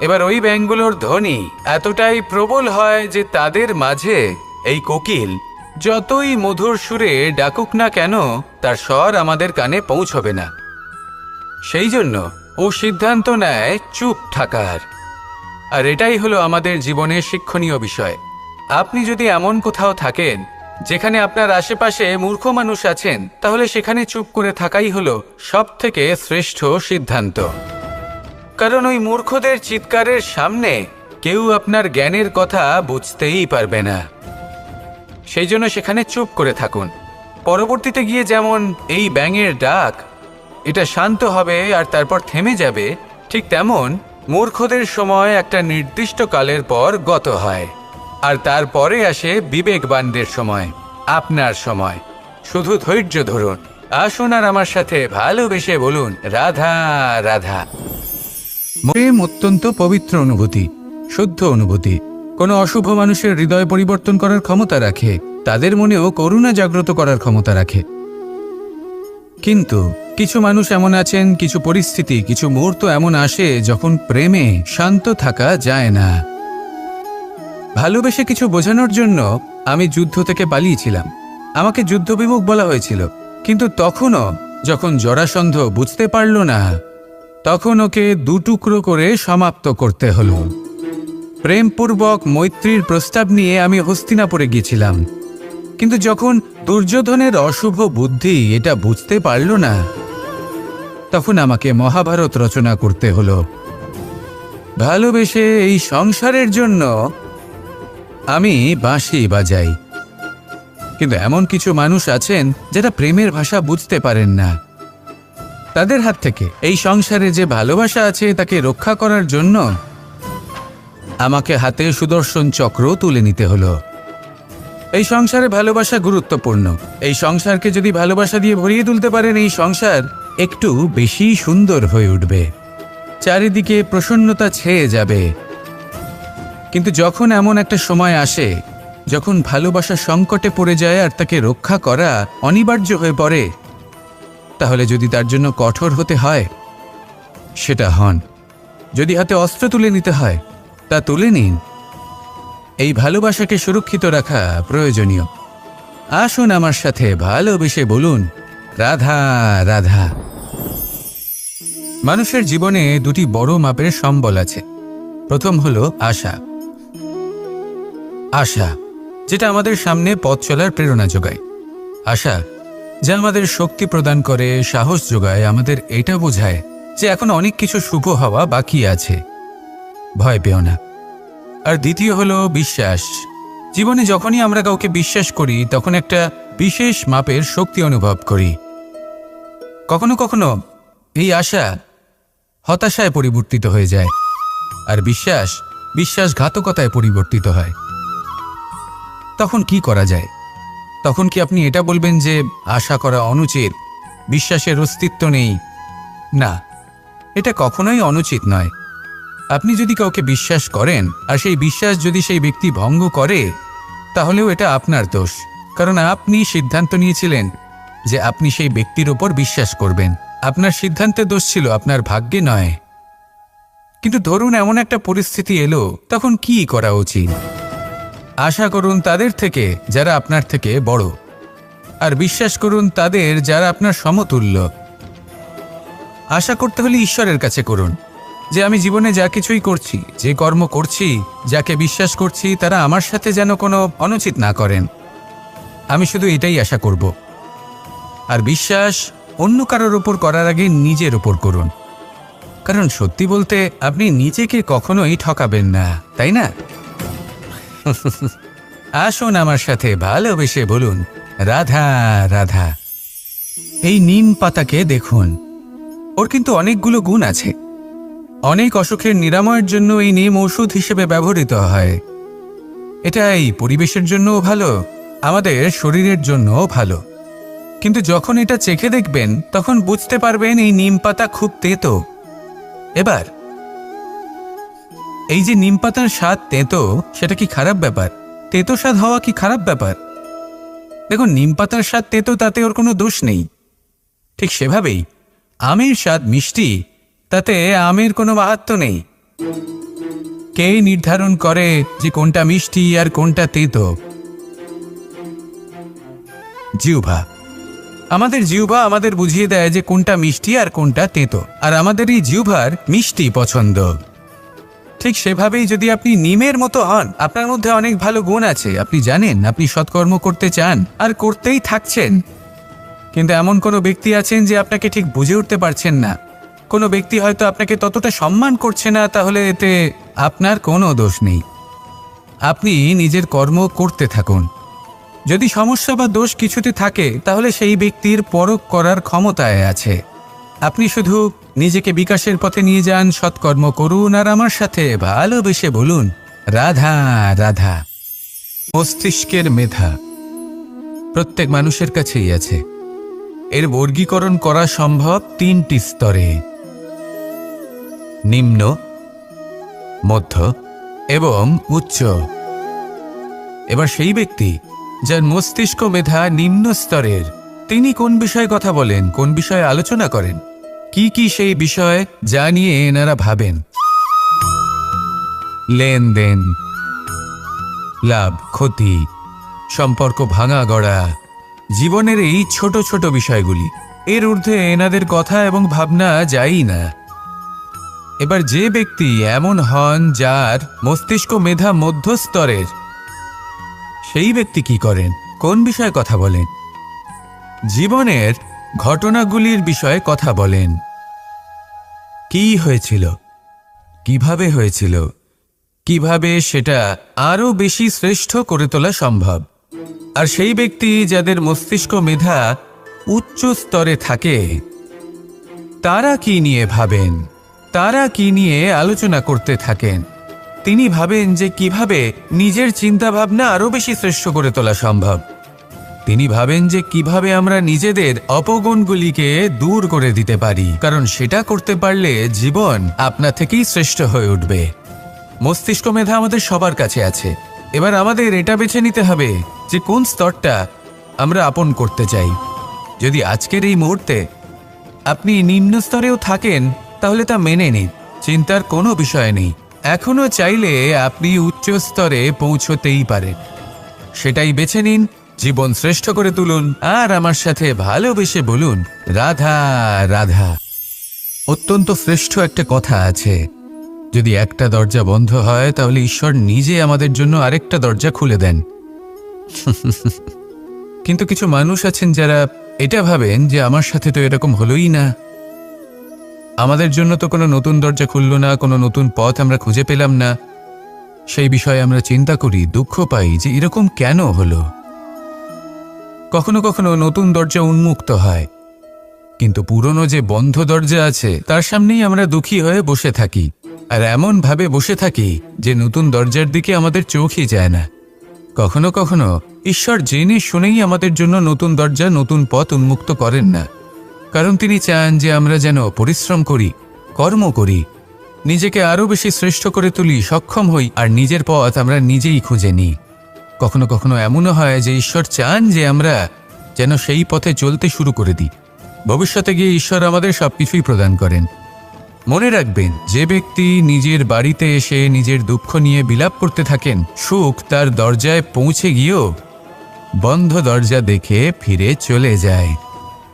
এবার ওই ব্যাঙগুলোর ধ্বনি এতটাই প্রবল হয় যে তাদের মাঝে এই কোকিল যতই মধুর সুরে ডাকুক না কেন, তার স্বর আমাদের কানে পৌঁছবে না। সেই জন্য ও সিদ্ধান্ত নেয় চুপ থাকার। আর এটাই হলো আমাদের জীবনের শিক্ষণীয় বিষয়। আপনি যদি এমন কোথাও থাকেন যেখানে আপনার আশেপাশে মূর্খ মানুষ আছেন, তাহলে সেখানে চুপ করে থাকাই হলো সবথেকে শ্রেষ্ঠ সিদ্ধান্ত। কারণ ওই মূর্খদের চিৎকারের সামনে কেউ আপনার জ্ঞানের কথা বুঝতেই পারবে না। সেই জন্য সেখানে চুপ করে থাকুন। পরবর্তীতে গিয়ে যেমন এই ব্যাঙের ডাক এটা শান্ত হবে আর তারপর থেমে যাবে, ঠিক তেমন মূর্খদের সময় একটা নির্দিষ্ট কালের পর গত হয়, আর তারপরে আসে বিবেকবানদের সময়, আপনার সময়। শুধু ধৈর্য ধরুন। আসুন আর আমার সাথে ভালোবেসে বলুন, রাধা রাধা। প্রেম অত্যন্ত পবিত্র অনুভূতি, শুদ্ধ অনুভূতি। কোনো অশুভ মানুষের হৃদয় পরিবর্তন করার ক্ষমতা রাখে, তাদের মনেও করুণা জাগ্রত করার ক্ষমতা রাখে। কিন্তু কিছু মানুষ এমন আছেন, কিছু পরিস্থিতি, কিছু মুহূর্ত এমন আসে যখন প্রেমে শান্ত থাকা যায় না। ভালোবেসে কিছু বোঝানোর জন্য আমি যুদ্ধ থেকে পালিয়েছিলাম। আমাকে যুদ্ধবিমুখ বলা হয়েছিল, কিন্তু তখনও যখন জরাসন্ধ বুঝতে পারল না, তখন ওকে দুটুকরো করে সমাপ্ত করতে হলো। প্রেমপূর্বক মৈত্রীর প্রস্তাব নিয়ে আমি হস্তিনাপুরে গিয়েছিলাম, কিন্তু যখন দুর্যোধনের অশুভ বুদ্ধি এটা বুঝতে পারল না, তখন আমাকে মহাভারত রচনা করতে হলো। ভালোবেসে এই সংসারের জন্য আমি বাঁশি বাজাই। কিন্তু এমন কিছু মানুষ আছেন যারা প্রেমের ভাষা বুঝতে পারেন না। তাদের হাত থেকে এই সংসারে যে ভালোবাসা আছে তাকে রক্ষা করার জন্য আমাকে হাতে সুদর্শন চক্র তুলে নিতে হলো। এই সংসারে ভালোবাসা গুরুত্বপূর্ণ। এই সংসারকে যদি ভালোবাসা দিয়ে ভরিয়ে তুলতে পারেন, এই সংসার একটু বেশি সুন্দর হয়ে উঠবে, চারিদিকে প্রসন্নতা ছেয়ে যাবে। কিন্তু যখন এমন একটা সময় আসে যখন ভালোবাসা সংকটে পড়ে যায় আর তাকে রক্ষা করা অনিবার্য হয়ে পড়ে, তাহলে যদি তার জন্য কঠোর হতে হয় সেটা হন। যদি হাতে অস্ত্র তুলে নিতে হয় তা তুলে নিন। এই ভালোবাসাকে সুরক্ষিত রাখা প্রয়োজনীয়। আসুন আমার সাথে ভালোবেসে বলুন, রাধা রাধা। মানুষের জীবনে দুটি বড় মাপের সম্বল আছে। প্রথম হলো আশা। আশা যেটা আমাদের সামনে পথ চলার প্রেরণা যোগায়। আশা যা আমাদের শক্তি প্রদান করে, সাহস যোগায়, আমাদের এটা বোঝায় যে এখন অনেক কিছু শুভ হওয়া বাকি আছে, ভয় পেও না। আর দ্বিতীয় হলো বিশ্বাস। জীবনে যখনই আমরা কাউকে বিশ্বাস করি তখন একটা বিশেষ মাপের শক্তি অনুভব করি। কখনো কখনো এই আশা হতাশায় পরিবর্তিত হয়ে যায়, আর বিশ্বাসঘাতকতায় পরিবর্তিত হয়। তখন কি করা যায়? তখন কি আপনি এটা বলবেন যে আশা করা অনুচিত, বিশ্বাসের অস্তিত্ব নেই? না, এটা কখনোই অনুচিত নয়। আপনি যদি কাউকে বিশ্বাস করেন আর সেই বিশ্বাস যদি সেই ব্যক্তি ভঙ্গ করে, তাহলেও এটা আপনার দোষ, কারণ আপনি সিদ্ধান্ত নিয়েছিলেন যে আপনি সেই ব্যক্তির ওপর বিশ্বাস করবেন। আপনার সিদ্ধান্তের দোষ ছিল, আপনার ভাগ্যে নয়। কিন্তু ধরুন এমন একটা পরিস্থিতি এলো, তখন কি করা উচিত? আশা করুন তাদের থেকে যারা আপনার থেকে বড়, আর বিশ্বাস করুন তাদের যারা আপনার সমতুল্য। আশা করতে হলে ঈশ্বরের কাছে করুন যে আমি জীবনে যা কিছুই করছি, যে কর্ম করছি, যাকে বিশ্বাস করছি, তারা আমার সাথে যেন কোনো অনুচিত না করেন। আমি শুধু এটাই আশা করব। আর বিশ্বাস অন্য কারোর ওপর করার আগে নিজের ওপর করুন, কারণ সত্যি বলতে আপনি নিজেকে কখনোই ঠকাবেন না, তাই না? আসুন আমার সাথে ভালোবেসে বলুন, রাধা রাধা। এই নিম পাতাকে দেখুন, ওর কিন্তু অনেকগুলো গুণ আছে। অনেক অসুখের নিরাময়ের জন্য এই নিম ওষুধ হিসেবে ব্যবহৃত হয়। এটা এই পরিবেশের জন্যও ভালো, আমাদের শরীরের জন্যও ভালো। কিন্তু যখন এটা চেখে দেখবেন তখন বুঝতে পারবেন এই নিম পাতা খুব তেতো। এবার এই যে নিম পাতার স্বাদ তেতো, সেটা কি খারাপ ব্যাপার? তেতো স্বাদ হওয়া কি খারাপ ব্যাপার? দেখুন, নিম পাতার স্বাদ তেতো, তাতে ওর কোনো দোষ নেই। ঠিক সেভাবেই আমের স্বাদ মিষ্টি, তাতে আমের কোনো মাহাত্ম্য নেই। কে নির্ধারণ করে যে কোনটা মিষ্টি আর কোনটা তেতো? জিহ্বা। আমাদের জিহ্বা আমাদের বুঝিয়ে দেয় যে কোনটা মিষ্টি আর কোনটা তেতো, আর আমাদের এই জিহ্বার মিষ্টি পছন্দ। ঠিক সেভাবেই যদি আপনি নিমের মতো হন, আপনার মধ্যে অনেক ভালো গুণ আছে, আপনি জানেন, আপনি সৎকর্ম করতে চান আর করতেই থাকছেন, কিন্তু এমন কোনো ব্যক্তি আছেন যে আপনাকে ঠিক বুঝে উঠতে পারছেন না। কোনো ব্যক্তি হয়তো আপনাকে ততটা সম্মান করছে না, তাহলে এতে আপনার কোনো দোষ নেই। আপনি নিজের কর্ম করতে থাকুন। যদি সমস্যা বা দোষ কিছুতে থাকে, তাহলে সেই ব্যক্তির পরখ করার ক্ষমতায় আছে। আপনি শুধু নিজেকে বিকাশের পথে নিয়ে যান, সৎকর্ম করুন আর আমার সাথে ভালোবেসে বলুন, রাধা রাধা। মস্তিষ্কের মেধা প্রত্যেক মানুষের কাছেই আছে। এর বর্গীকরণ করা সম্ভব তিনটি স্তরে: নিম্ন, মধ্য এবং উচ্চ। এবার সেই ব্যক্তি যার মস্তিষ্ক মেধা নিম্ন স্তরের, তিনি কোন বিষয়ে কথা বলেন, কোন বিষয়ে আলোচনা করেন, কি কি সেই বিষয় যা নিয়ে এনারা ভাবেন? লেনদেন, লাভ ক্ষতি, সম্পর্ক ভাঙা গড়া, জীবনের এই ছোট ছোট বিষয়গুলি। এর ঊর্ধ্বে এনাদের কথা এবং ভাবনা যায়ই না। এবার যে ব্যক্তি এমন হন যার মস্তিষ্ক মেধা মধ্যস্তরের, সেই ব্যক্তি কি করেন, কোন বিষয়ে কথা বলেন? জীবনের ঘটনাগুলির বিষয়ে কথা বলেন। কি হয়েছিল, কিভাবে হয়েছিল, কিভাবে সেটা আরো বেশি শ্রেষ্ঠ করে তোলা সম্ভব। আর সেই ব্যক্তি যাদের মস্তিষ্ক মেধা উচ্চ স্তরে থাকে, তারা কি নিয়ে ভাবেন, তারা কি নিয়ে আলোচনা করতে থাকেন? তিনি ভাবেন যে কিভাবে নিজের চিন্তাভাবনা আরো বেশি শ্রেষ্ঠ করে তোলা সম্ভব। তিনি ভাবেন যে কিভাবে আমরা নিজেদের অপগুণগুলিকে দূর করে দিতে পারি, কারণ সেটা করতে পারলে জীবন আপনা থেকেই শ্রেষ্ঠ হয়ে উঠবে। মস্তিষ্ক মেধা আমাদের সবার কাছে আছে। এবার আমাদের এটা বেছে নিতে হবে যে কোন স্তরটা আমরা আপন করতে চাই। যদি আজকের এই মুহূর্তে আপনি নিম্ন স্তরেও থাকেন, তাহলে তা মেনে নিন, চিন্তার কোনো বিষয় নেই। এখনো চাইলে আপনি উচ্চ স্তরে পৌঁছতেই পারেন। সেটাই বেছে নিন, জীবন শ্রেষ্ঠ করে তুলুন আর আমার সাথে ভালোবেসে বলুন, রাধা রাধা। অত্যন্ত শ্রেষ্ঠ একটা কথা আছে, যদি একটা দরজা বন্ধ হয়, তাহলে ঈশ্বর নিজে আমাদের জন্য আরেকটা দরজা খুলে দেন। কিন্তু কিছু মানুষ আছেন যারা এটা ভাবেন যে আমার সাথে তো এরকম হলোই না, আমাদের জন্য তো কোনো নতুন দরজা খুলল না, কোনো নতুন পথ আমরা খুঁজে পেলাম না। সেই বিষয়ে আমরা চিন্তা করি, দুঃখ পাই যে এরকম কেন হলো। কখনো কখনো নতুন দরজা উন্মুক্ত হয়, কিন্তু পুরনো যে বন্ধ দরজা আছে তার সামনেই আমরা দুঃখী হয়ে বসে থাকি, আর এমন ভাবে বসে থাকি যে নতুন দরজার দিকে আমাদের চোখই যায় না। কখনো কখনো ঈশ্বর জেনে শুনেই আমাদের জন্য নতুন দরজা, নতুন পথ উন্মুক্ত করেন না, কারণ তিনি চান যে আমরা যেন পরিশ্রম করি, কর্ম করি, নিজেকে আরো বেশি শ্রেষ্ঠ করে তুলি, সক্ষম হই, আর নিজের পথ আমরা নিজেই খুঁজে নিই। কখনো কখনো এমনও হয় যে ঈশ্বর চান যে আমরা যেন সেই পথে চলতে শুরু করে দিই। ভবিষ্যতে গিয়ে ঈশ্বর আমাদের সবকিছুই প্রদান করেন। মনে রাখবেন, যে ব্যক্তি নিজের বাড়িতে এসে নিজের দুঃখ নিয়ে বিলাপ করতে থাকেন, সুখ তার দরজায় পৌঁছে গিয়েও বন্ধ দরজা দেখে ফিরে চলে যায়।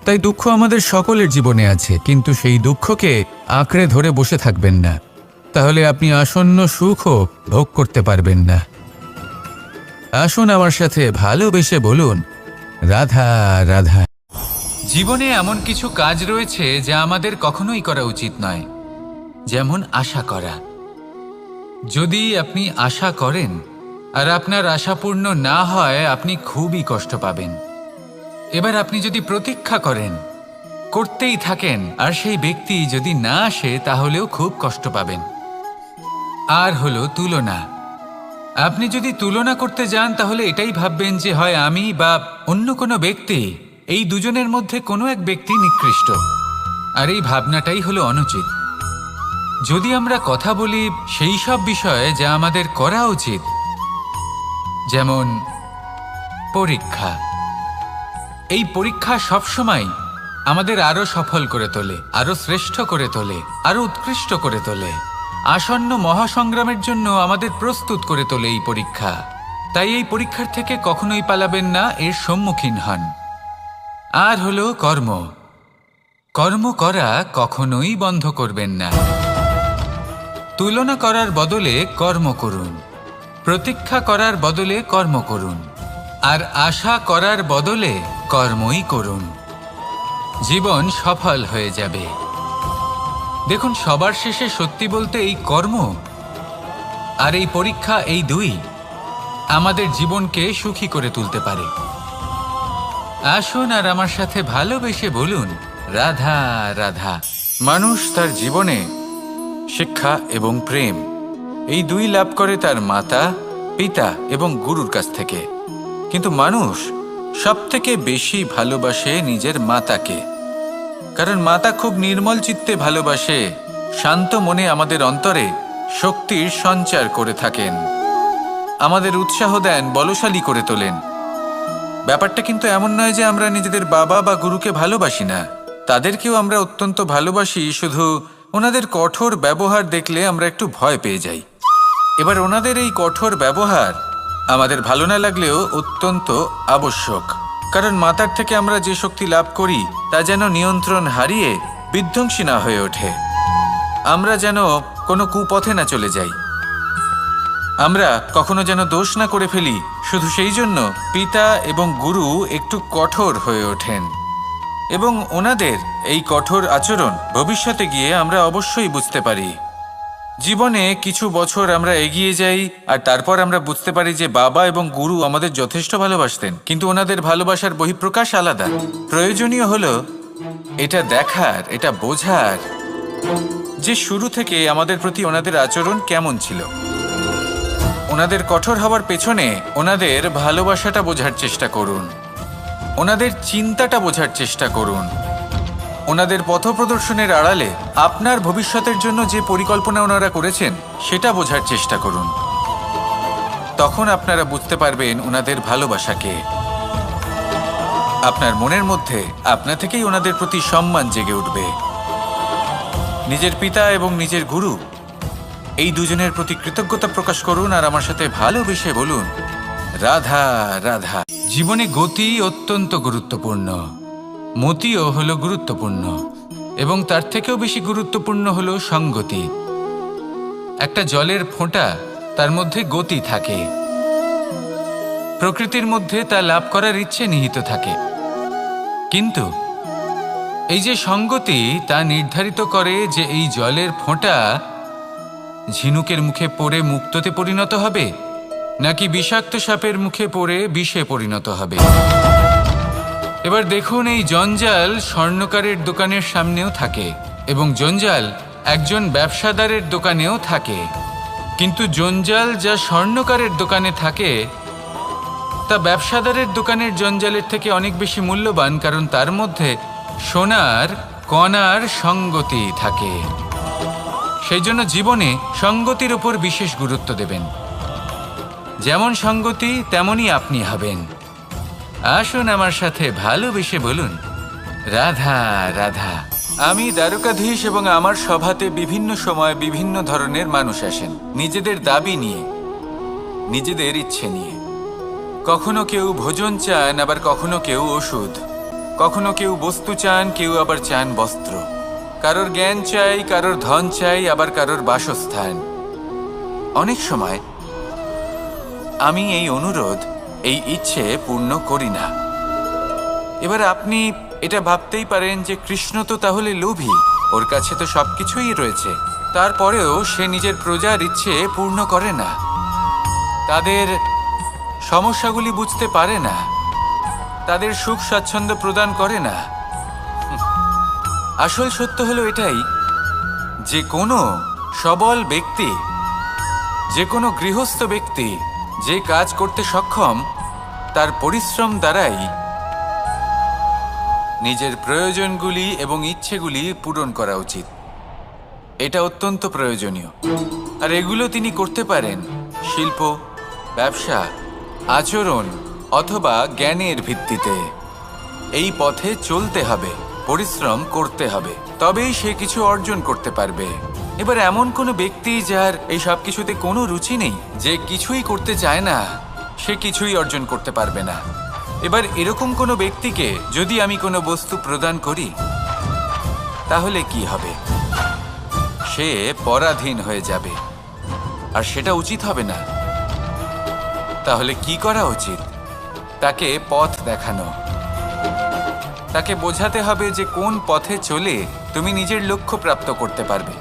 তাই দুঃখ আমাদের সকলের জীবনে আছে, কিন্তু সেই দুঃখকে আঁকড়ে ধরে বসে থাকবেন না, তাহলে আপনি আসন্ন সুখও ভোগ করতে পারবেন না। আসুন আমার সাথে ভালোবেসে বলুন, রাধা রাধা। জীবনে এমন কিছু কাজ রয়েছে যা আমাদের কখনোই করা উচিত নয়, যেমন আশা করা। যদি আপনি আশা করেন আর আপনার আশা পূর্ণ না হয়, আপনি খুবই কষ্ট পাবেন। এবার আপনি যদি প্রতীক্ষা করেন, করতেই থাকেন, আর সেই ব্যক্তি যদি না আসে, তাহলেও খুব কষ্ট পাবেন। আর হলো তুলনা। আপনি যদি তুলনা করতে যান, তাহলে এটাই ভাববেন যে হয় আমি বা অন্য কোনো ব্যক্তি, এই দুজনের মধ্যে কোনো এক ব্যক্তি নিকৃষ্ট, আর এই ভাবনাটাই হলো অনুচিত। যদি আমরা কথা বলি সেই সব বিষয়ে যা আমাদের করা উচিত, যেমন পরীক্ষা, এই পরীক্ষা সবসময় আমাদের আরো সফল করে তোলে, আরো শ্রেষ্ঠ করে তোলে, আরো উৎকৃষ্ট করে তোলে। আসন্ন মহাসংগ্রামের জন্য আমাদের প্রস্তুত করে তোলে এই পরীক্ষা। তাই এই পরীক্ষার থেকে কখনোই পালাবেন না, এর সম্মুখীন হন। আর হলো কর্ম। কর্ম করা কখনোই বন্ধ করবেন না। তুলনা করার বদলে কর্ম করুন, প্রতীক্ষা করার বদলে কর্ম করুন, আর আশা করার বদলে কর্মই করুন। জীবন সফল হয়ে যাবে। দেখুন, সবার শেষে সত্যি বলতে এই কর্ম আর এই পরীক্ষা, এই দুই আমাদের জীবনকে সুখী করে তুলতে পারে। আসুন আর আমার সাথে ভালোবেসে বলুন, রাধা রাধা। মানুষ তার জীবনে শিক্ষা এবং প্রেম এই দুই লাভ করে তার মাতা, পিতা এবং গুরুর কাছ থেকে। কিন্তু মানুষ সবথেকে বেশি ভালোবাসে নিজের মাতাকে, কারণ মাতা খুব নির্মল চিত্তে ভালোবাসে, শান্ত মনে আমাদের অন্তরে শক্তির সঞ্চার করে থাকেন, আমাদের উৎসাহ দেন, বলশালী করে তোলেন। ব্যাপারটা কিন্তু এমন নয় যে আমরা নিজেদের বাবা বা গুরুকে ভালোবাসি না, তাদেরকেও আমরা অত্যন্ত ভালোবাসি, শুধু ওনাদের কঠোর ব্যবহার দেখলে আমরা একটু ভয় পেয়ে যাই। এবার ওনাদের এই কঠোর ব্যবহার আমাদের ভালো না লাগলেও অত্যন্ত আবশ্যক, কারণ মাতার থেকে আমরা যে শক্তি লাভ করি তা যেন নিয়ন্ত্রণ হারিয়ে বিধ্বংসী না হয়ে ওঠে, আমরা যেন কোনো কুপথে না চলে যাই, আমরা কখনো যেন দোষ না করে ফেলি। শুধু সেই জন্য পিতা এবং গুরু একটু কঠোর হয়ে ওঠেন, এবং ওনাদের এই কঠোর আচরণ ভবিষ্যতে গিয়ে আমরা অবশ্যই বুঝতে পারি। জীবনে কিছু বছর আমরা এগিয়ে যাই আর তারপর আমরা বুঝতে পারি যে বাবা এবং গুরু আমাদের যথেষ্ট ভালোবাসতেন, কিন্তু ওনাদের ভালোবাসার বহিঃপ্রকাশ আলাদা। প্রয়োজনীয় হলো এটা দেখার, এটা বোঝার যে শুরু থেকে আমাদের প্রতি ওনাদের আচরণ কেমন ছিল। ওনাদের কঠোর হওয়ার পেছনে ওনাদের ভালোবাসাটা বোঝার চেষ্টা করুন, ওনাদের চিন্তাটা বোঝার চেষ্টা করুন, ওনাদের পথপ্রদর্শনের আড়ালে আপনার ভবিষ্যতের জন্য যে পরিকল্পনা ওনারা করেছেন সেটা বোঝার চেষ্টা করুন। তখন আপনারা বুঝতে পারবেন ওনাদের ভালোবাসাকে। আপনার মনের মধ্যে আপনা থেকেই ওনাদের প্রতি সম্মান জেগে উঠবে। নিজের পিতা এবং নিজের গুরু এই দুজনের প্রতি কৃতজ্ঞতা প্রকাশ করুন আর আমার সাথে ভালোবেসে বলুন, রাধা রাধা। জীবনে গতি অত্যন্ত গুরুত্বপূর্ণ, মতিও হলো গুরুত্বপূর্ণ, এবং তার থেকেও বেশি গুরুত্বপূর্ণ হলো সঙ্গতি। একটা জলের ফোঁটা, তার মধ্যে গতি থাকে, প্রকৃতির মধ্যে তা লাভ করার ইচ্ছে নিহিত থাকে, কিন্তু এই যে সঙ্গতি তা নির্ধারিত করে যে এই জলের ফোঁটা ঝিনুকের মুখে পড়ে মুক্তোতে পরিণত হবে নাকি বিষাক্ত সাপের মুখে পড়ে বিষে পরিণত হবে। এবার দেখুন, এই জঞ্জাল স্বর্ণকারের দোকানের সামনেও থাকে এবং জঞ্জাল একজন ব্যবসাদারের দোকানেও থাকে, কিন্তু জঞ্জাল যা স্বর্ণকারের দোকানে থাকে তা ব্যবসাদারের দোকানের জঞ্জালের থেকে অনেক বেশি মূল্যবান, কারণ তার মধ্যে সোনার কণার সঙ্গতি থাকে। সেই জন্য জীবনে সঙ্গতির উপর বিশেষ গুরুত্ব দেবেন। যেমন সঙ্গতি তেমনই আপনি হবেন। আসুন আমার সাথে ভালোবেসে বলুন, রাধা রাধা। আমি দ্বারকাধীশ এবং আমার সভাতে বিভিন্ন সময় বিভিন্ন ধরনের মানুষ আসেন, নিজেদের দাবি নিয়ে, নিজেদের ইচ্ছে নিয়ে। কখনো কেউ ভোজন চান, আবার কখনো কেউ ওষুধ, কখনো কেউ বস্তু চান, কেউ আবার চান বস্ত্র, কারোর জ্ঞান চাই, কারোর ধন চাই, আবার কারোর বাসস্থান। অনেক সময় আমি এই অনুরোধ, এই ইচ্ছে পূর্ণ করি না। এবার আপনি এটা ভাবতেই পারেন যে কৃষ্ণ তো তাহলে লোভী, ওর কাছে তো সবকিছুই রয়েছে, তারপরেও সে নিজের প্রজার ইচ্ছে পূর্ণ করে না, তাদের সমস্যাগুলি বুঝতে পারে না, তাদের সুখ স্বাচ্ছন্দ্য প্রদান করে না। আসল সত্য হলো এটাই যে কোনো সবল ব্যক্তি, যে কোনো গৃহস্থ ব্যক্তি যে কাজ করতে সক্ষম তার পরিশ্রম দ্বারাই নিজের প্রয়োজনগুলি এবং ইচ্ছেগুলি পূরণ করা উচিত। এটা অত্যন্ত প্রয়োজনীয়, আর এগুলো তিনি করতে পারেন শিল্প, ব্যবসা, আচরণ অথবা জ্ঞানের ভিত্তিতে। এই পথে চলতে হবে, পরিশ্রম করতে হবে, তবেই সে কিছু অর্জন করতে পারবে। এবার এমন কোনো ব্যক্তি যার এই সব কিছুতে কোনো রুচি নেই, যে কিছুই করতে চায় না, সে কিছুই অর্জন করতে পারবে না। এবার এরকম কোনো ব্যক্তিকে যদি আমি কোনো বস্তু প্রদান করি, তাহলে কি হবে? সে পরাধীন হয়ে যাবে, আর সেটা উচিত হবে না। তাহলে কি করা উচিত? তাকে পথ দেখানো, তাকে বোঝাতে হবে যে কোন পথে চলে তুমি নিজের লক্ষ্য প্রাপ্ত করতে পারবে।